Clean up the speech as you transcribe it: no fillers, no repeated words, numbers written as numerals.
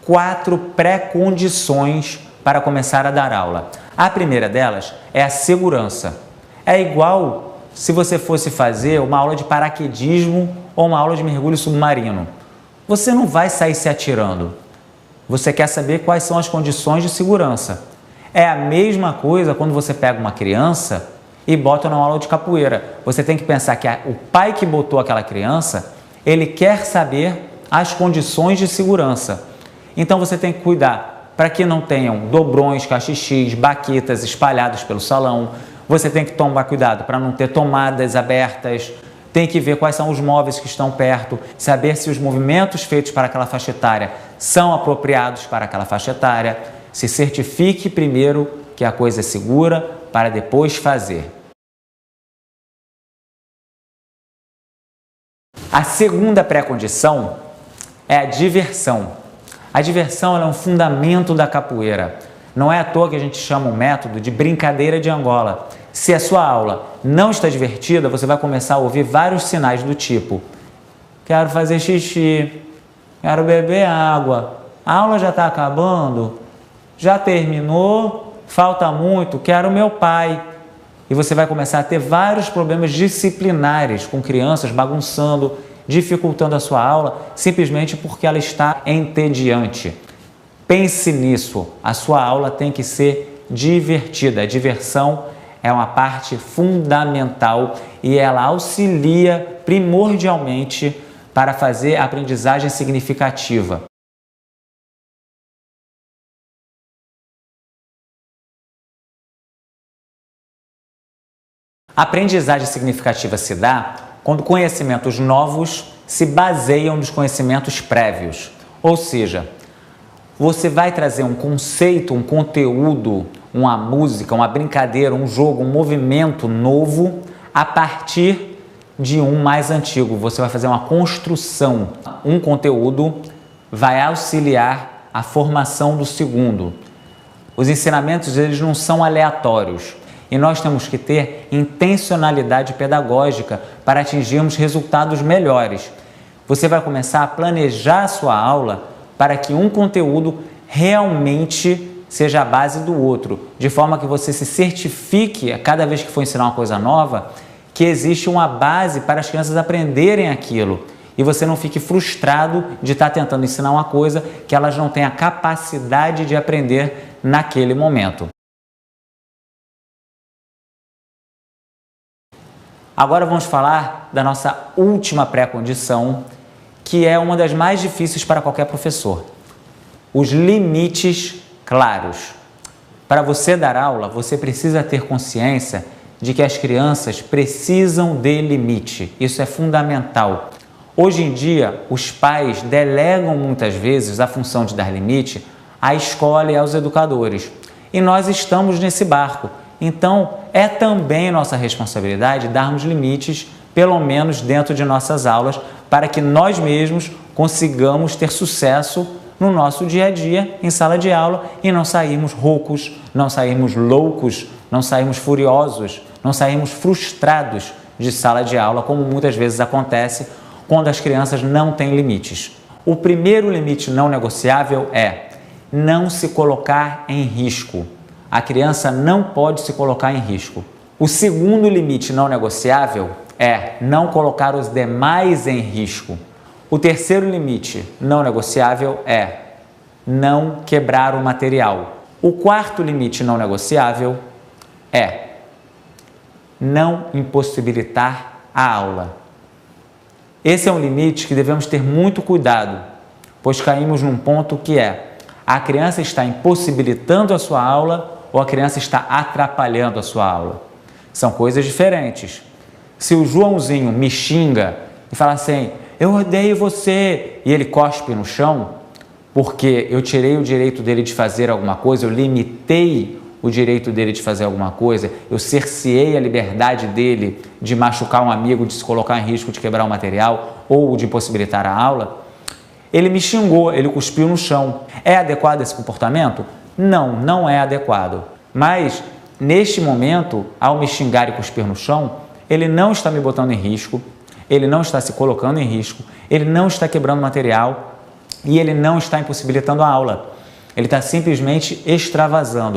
4 pré-condições para começar a dar aula. A primeira delas é a segurança. É igual se você fosse fazer uma aula de paraquedismo ou uma aula de mergulho submarino. Você não vai sair se atirando. Você quer saber quais são as condições de segurança. É a mesma coisa quando você pega uma criança e bota numa aula de capoeira. Você tem que pensar que o pai que botou aquela criança, ele quer saber as condições de segurança. Então você tem que cuidar para que não tenham dobrões, cachixis, baquetas espalhados pelo salão. Você tem que tomar cuidado para não ter tomadas abertas. Tem que ver quais são os móveis que estão perto, saber se os movimentos feitos para aquela faixa etária são apropriados para aquela faixa etária. Se certifique primeiro que a coisa é segura para depois fazer. A segunda pré-condição é a diversão. A diversão é um fundamento da capoeira. Não é à toa que a gente chama o método de brincadeira de Angola. Se a sua aula não está divertida, você vai começar a ouvir vários sinais do tipo: quero fazer xixi, quero beber água, a aula já está acabando, já terminou, falta muito, quero meu pai. E você vai começar a ter vários problemas disciplinares com crianças bagunçando, dificultando a sua aula, simplesmente porque ela está entediante. Pense nisso, a sua aula tem que ser divertida. A diversão é uma parte fundamental e ela auxilia primordialmente para fazer a aprendizagem significativa. A aprendizagem significativa se dá quando conhecimentos novos se baseiam nos conhecimentos prévios. Ou seja, você vai trazer um conceito, um conteúdo, uma música, uma brincadeira, um jogo, um movimento novo a partir de um mais antigo. Você vai fazer uma construção. Um conteúdo vai auxiliar a formação do segundo. Os ensinamentos, eles não são aleatórios. E nós temos que ter intencionalidade pedagógica para atingirmos resultados melhores. Você vai começar a planejar a sua aula para que um conteúdo realmente seja a base do outro, de forma que você se certifique, a cada vez que for ensinar uma coisa nova, que existe uma base para as crianças aprenderem aquilo. E você não fique frustrado de estar tentando ensinar uma coisa que elas não têm a capacidade de aprender naquele momento. Agora vamos falar da nossa última pré-condição, que é uma das mais difíceis para qualquer professor. Os limites claros. Para você dar aula, você precisa ter consciência de que as crianças precisam de limite. Isso é fundamental. Hoje em dia, os pais delegam muitas vezes a função de dar limite à escola e aos educadores. E nós estamos nesse barco. Então, é também nossa responsabilidade darmos limites, pelo menos dentro de nossas aulas, para que nós mesmos consigamos ter sucesso no nosso dia a dia, em sala de aula, e não sairmos roucos, não sairmos loucos, não sairmos furiosos, não sairmos frustrados de sala de aula, como muitas vezes acontece quando as crianças não têm limites. O primeiro limite não negociável é não se colocar em risco. A criança não pode se colocar em risco. O segundo limite não negociável é não colocar os demais em risco. O terceiro limite não negociável é não quebrar o material. O quarto limite não negociável é não impossibilitar a aula. Esse é um limite que devemos ter muito cuidado, pois caímos num ponto que é: a criança está impossibilitando a sua aula ou a criança está atrapalhando a sua aula. São coisas diferentes. Se o Joãozinho me xinga e fala assim: eu odeio você, e ele cospe no chão, porque eu tirei o direito dele de fazer alguma coisa, eu limitei o direito dele de fazer alguma coisa, eu cerceei a liberdade dele de machucar um amigo, de se colocar em risco de quebrar o material ou de impossibilitar a aula, ele me xingou, ele cuspiu no chão. É adequado esse comportamento? Não, não é adequado. Mas, neste momento, ao me xingar e cuspir no chão, ele não está me botando em risco, ele não está se colocando em risco, ele não está quebrando material, E ele não está impossibilitando a aula, ele está simplesmente extravasando.